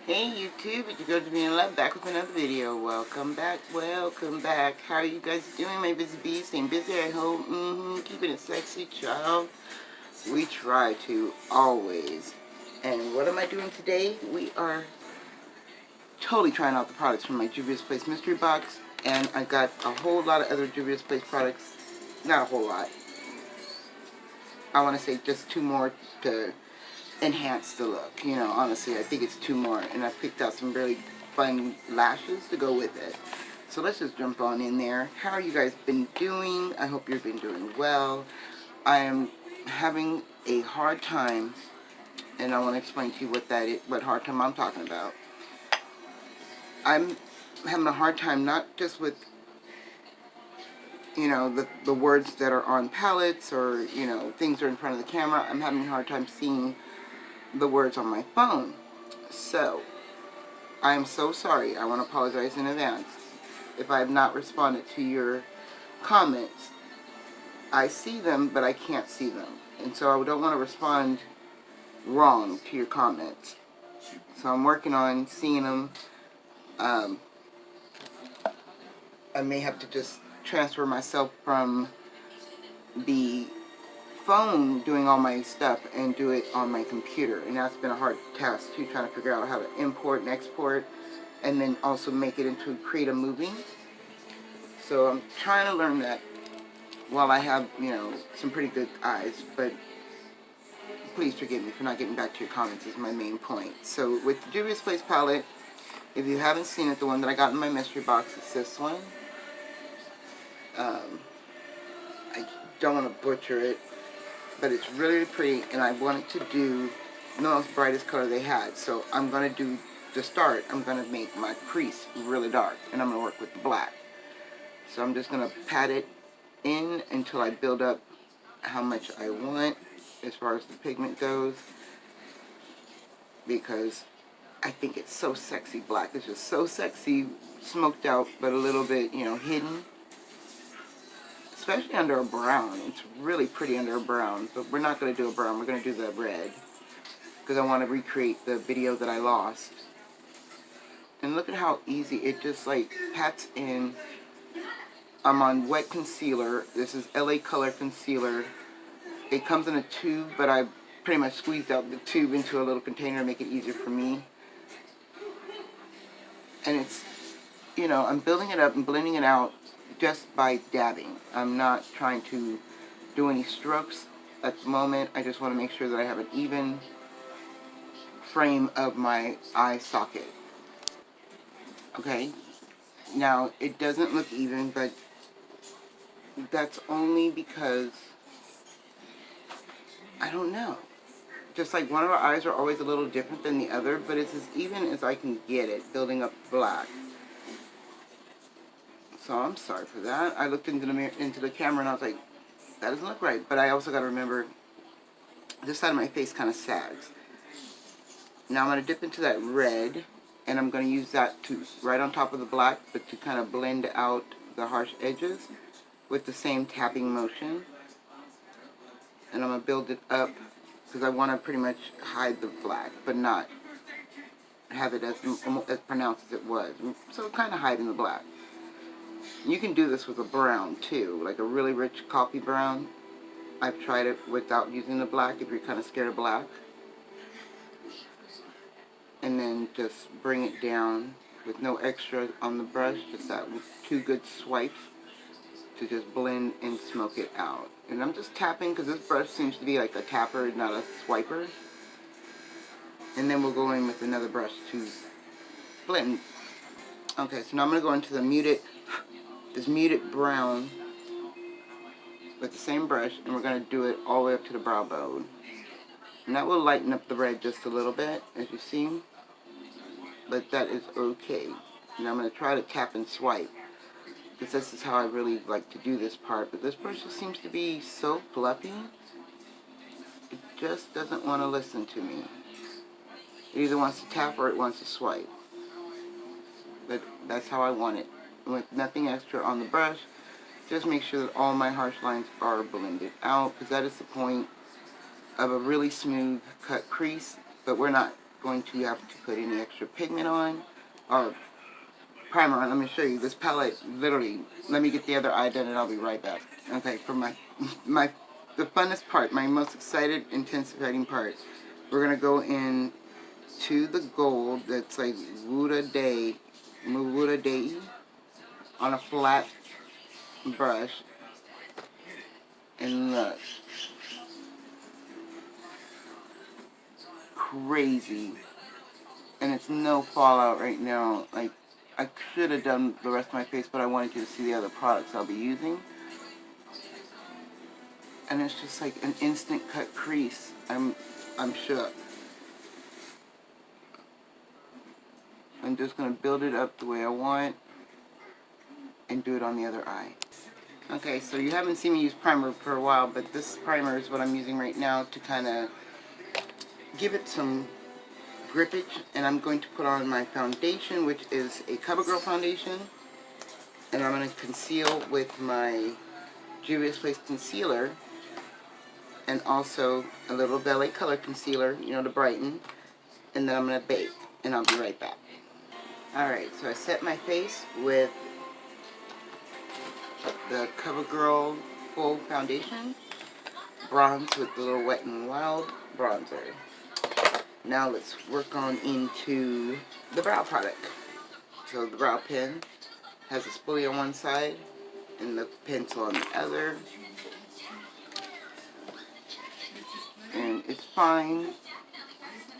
Hey YouTube, it's your girl Juvia Love back with another video. Welcome back, welcome back. How are you guys doing, my busy bees? Staying busy, I hope. Keeping it sexy, child. We try to, always. And what am I doing today? We are totally trying out the products from my Juvia's Place mystery box. And I got a whole lot of other Juvia's Place products. Not a whole lot. I want to say just two more to enhance the look. You know, honestly, I think it's two more. And I picked out some really fun lashes to go with it. So let's just jump on in there. How are you guys been doing? I hope you've been doing well. I am having a hard time, and I want to explain to you what hard time I'm talking about. I'm having a hard time not just with, you know, the words that are on palettes or, you know, things that are in front of the camera. I'm having a hard time seeing the words on my phone. So, I am so sorry. I want to apologize in advance if I have not responded to your comments. I see them, but I can't see them. And so I don't want to respond wrong to your comments. So I'm working on seeing them. I may have to just transfer myself from the phone doing all my stuff and do it on my computer. And that's been a hard task too, trying to figure out how to import and export and then also make it into create a movie. So I'm trying to learn that while I have, you know, some pretty good eyes, but please forgive me for not getting back to your comments is my main point. So with the Juvia's Place palette, if you haven't seen it, the one that I got in my mystery box is this one. I don't want to butcher it, but it's really pretty, and I wanted to do the most brightest color they had. So I'm going to do, to start, I'm going to make my crease really dark, and I'm going to work with the black. So I'm just going to pat it in until I build up how much I want as far as the pigment goes, because I think it's so sexy black. It's just so sexy, smoked out, but a little bit, you know, hidden. Especially under a brown. It's really pretty under a brown, but we're not going to do a brown. We're going to do the red, because I want to recreate the video that I lost. And look at how easy it just like pats in. I'm on wet concealer. This is LA Color Concealer. It comes in a tube, but I pretty much squeezed out the tube into a little container to make it easier for me. And it's, you know, I'm building it up and blending it out just by dabbing. I'm not trying to do any strokes at the moment. I just want to make sure that I have an even frame of my eye socket. Okay, now it doesn't look even, but that's only because, I don't know. Just like one of our eyes are always a little different than the other, but it's as even as I can get it, building up black. So I'm sorry for that. I looked into the mirror, into the camera, and I was like, that doesn't look right. But I also got to remember, this side of my face kind of sags. Now I'm going to dip into that red, and I'm going to use that to right on top of the black, but to kind of blend out the harsh edges with the same tapping motion. And I'm going to build it up, because I want to pretty much hide the black, but not have it as pronounced as it was. So kind of hiding the black. You can do this with a brown too, like a really rich coffee brown. I've tried it without using the black if you're kind of scared of black. And then just bring it down with no extra on the brush, just that two good swipes to just blend and smoke it out. And I'm just tapping because this brush seems to be like a tapper, not a swiper. And then we'll go in with another brush to blend. Okay, so now I'm going to go into the this muted brown with the same brush, and we're going to do it all the way up to the brow bone. And that will lighten up the red just a little bit, as you see. But that is okay. And I'm going to try to tap and swipe, because this is how I really like to do this part. But this brush just seems to be so fluffy. It just doesn't want to listen to me. It either wants to tap or it wants to swipe. But that's how I want it. With nothing extra on the brush, just make sure that all my harsh lines are blended out, because that is the point of a really smooth cut crease. But we're not going to have to put any extra pigment on or primer on. Let me show you this palette. Literally, let me get the other eye done and I'll be right back. Okay, for the funnest part, my most excited, intensifying part, we're gonna go in to the gold that's like Wuda Day on a flat brush, and look, crazy, and it's no fallout right now. Like, I should have done the rest of my face, but I wanted you to see the other products I'll be using. And it's just like an instant cut crease. I'm shook. I'm just gonna build it up the way I want and do it on the other eye. Okay, so you haven't seen me use primer for a while, but this primer is what I'm using right now to kind of give it some grippage. And I'm going to put on my foundation, which is a CoverGirl foundation, and I'm going to conceal with my Juvia's Place concealer, and also a little Ballet Color concealer, you know, to brighten. And then I'm going to bake, and I'll be right back. Alright, so I set my face with the CoverGirl Full Foundation, bronze with the little Wet n Wild bronzer. Now let's work on into the brow product. So the brow pen has a spoolie on one side and the pencil on the other. And it's fine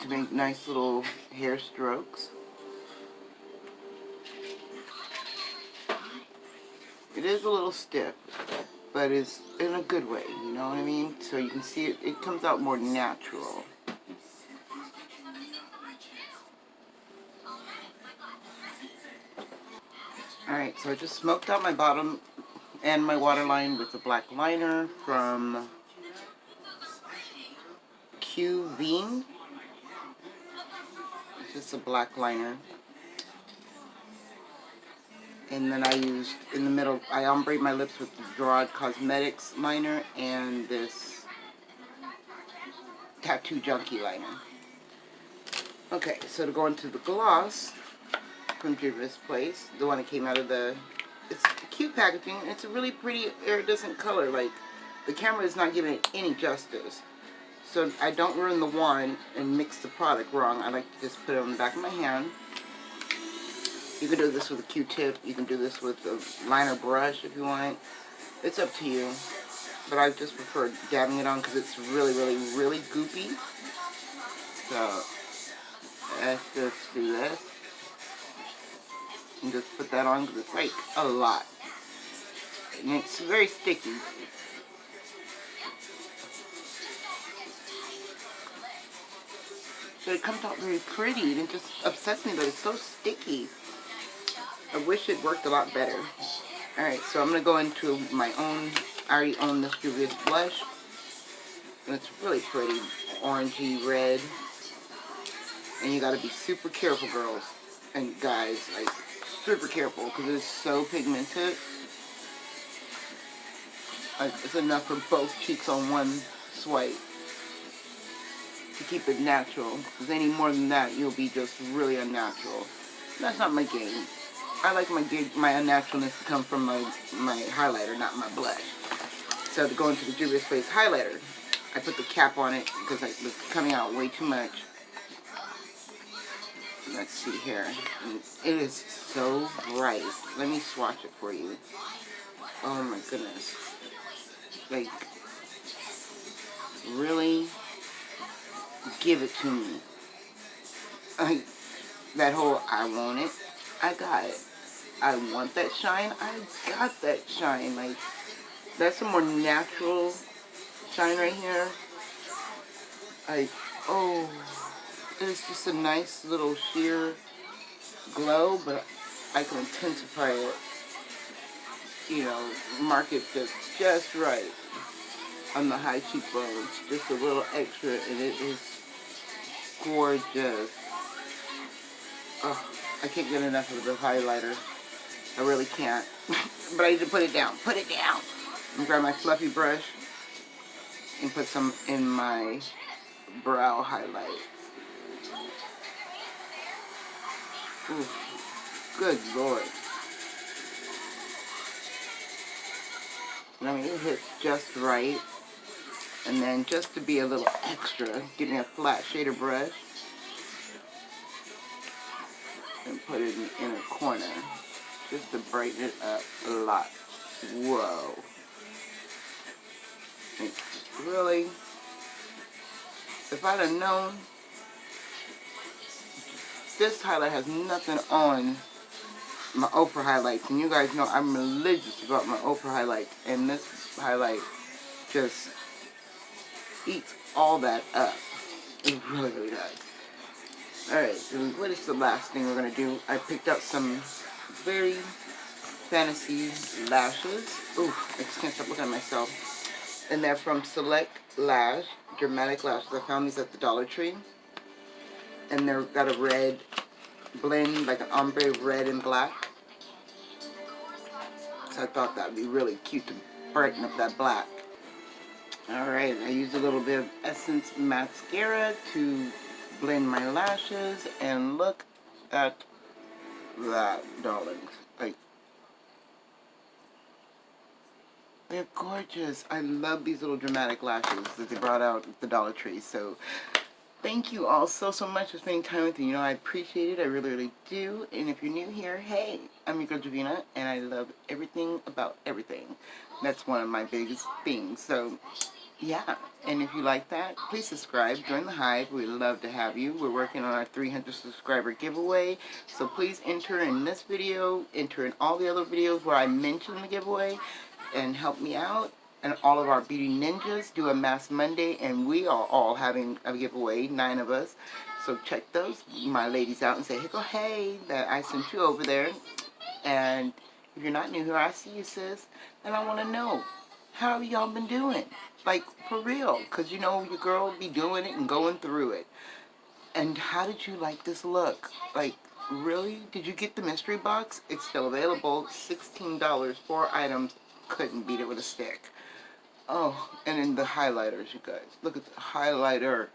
to make nice little hair strokes. It is a little stiff, but it's in a good way, you know what I mean? So you can see it comes out more natural. Alright, so I just smoked out my bottom and my waterline with a black liner from Q It's just a black liner. And then I used, in the middle, I ombre my lips with the Chic Cosmetics liner and this Tattoo Junkie liner. Okay, so to go into the gloss from Juvia's Place, the one that came out of it's cute packaging, and it's a really pretty iridescent color. Like, the camera is not giving it any justice. So I don't ruin the wand and mix the product wrong. I like to just put it on the back of my hand. You can do this with a Q-tip. You can do this with a liner brush if you want. It's up to you. But I just prefer dabbing it on because it's really, really, really goopy. So let's just do this. And just put that on because it's like a lot. And it's very sticky. So it comes out very pretty, and it just upsets me that it's so sticky. I wish it worked a lot better. Alright, so I'm going to go into my own, I already own this Juvia's blush. And it's really pretty, orangey red. And you got to be super careful, girls and guys, like super careful because it's so pigmented. Like, it's enough for both cheeks on one swipe to keep it natural, because any more than that you'll be just really unnatural. That's not my game. I like my unnaturalness to come from my highlighter, not my blush. So to go into the Juvia's Place highlighter, I put the cap on it because it was coming out way too much. Let's see here. And it is so bright. Let me swatch it for you. Oh my goodness. Like, really give it to me. Like, that whole I want it, I got it. I want that shine, I got that shine. Like, that's a more natural shine right here. Like, oh, it's just a nice little sheer glow, but I can intensify it, you know, mark it just right on the high cheekbones, just a little extra, and it is gorgeous. Oh, I can't get enough of the highlighter. I really can't. But I need to put it down. Put it down! I'm gonna grab my fluffy brush and put some in my brow highlight. Ooh, good Lord. And I mean, it hits just right. And then just to be a little extra, getting a flat shader brush and put it in the inner corner just to brighten it up a lot. Whoa. And really, if I'd have known, this highlight has nothing on my Oprah highlights. And you guys know I'm religious about my Oprah highlights. And this highlight just eats all that up. It really, really does. Alright, and what is the last thing we're going to do? I picked up some very fantasy lashes. Ooh, I just can't stop looking at myself. And they're from Select Lash, Dramatic Lashes. I found these at the Dollar Tree. And they've got a red blend, like an ombre red and black. So I thought that would be really cute to brighten up that black. Alright, I used a little bit of Essence Mascara to blend my lashes. And look at that, darlings. Like, they're gorgeous. I love these little dramatic lashes that they brought out at the Dollar Tree. So, thank you all so much for spending time with me. You know, I appreciate it. I really, really do. And if you're new here, hey, I'm your girl Juvia, and I love everything about everything. That's one of my biggest things. So, yeah. And if you like that, please subscribe. Join the Hive. We'd love to have you. We're working on our 300 subscriber giveaway. So please enter in this video, enter in all the other videos where I mention the giveaway, and help me out. And all of our beauty ninjas do a Mass Monday, and we are all having a giveaway, 9 of us. So check those, my ladies, out and say, hey, that I sent you over there. And if you're not new here, I see you, sis. And I want to know, how have y'all been doing? Like, for real. Because, you know, your girl be doing it and going through it. And how did you like this look? Like, really? Did you get the mystery box? It's still available. $16, 4 items. Couldn't beat it with a stick. Oh, and then the highlighters, you guys. Look at the highlighter.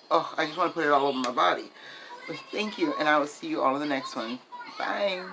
Oh, I just want to put it all over my body. But thank you, and I will see you all in the next one. Bye.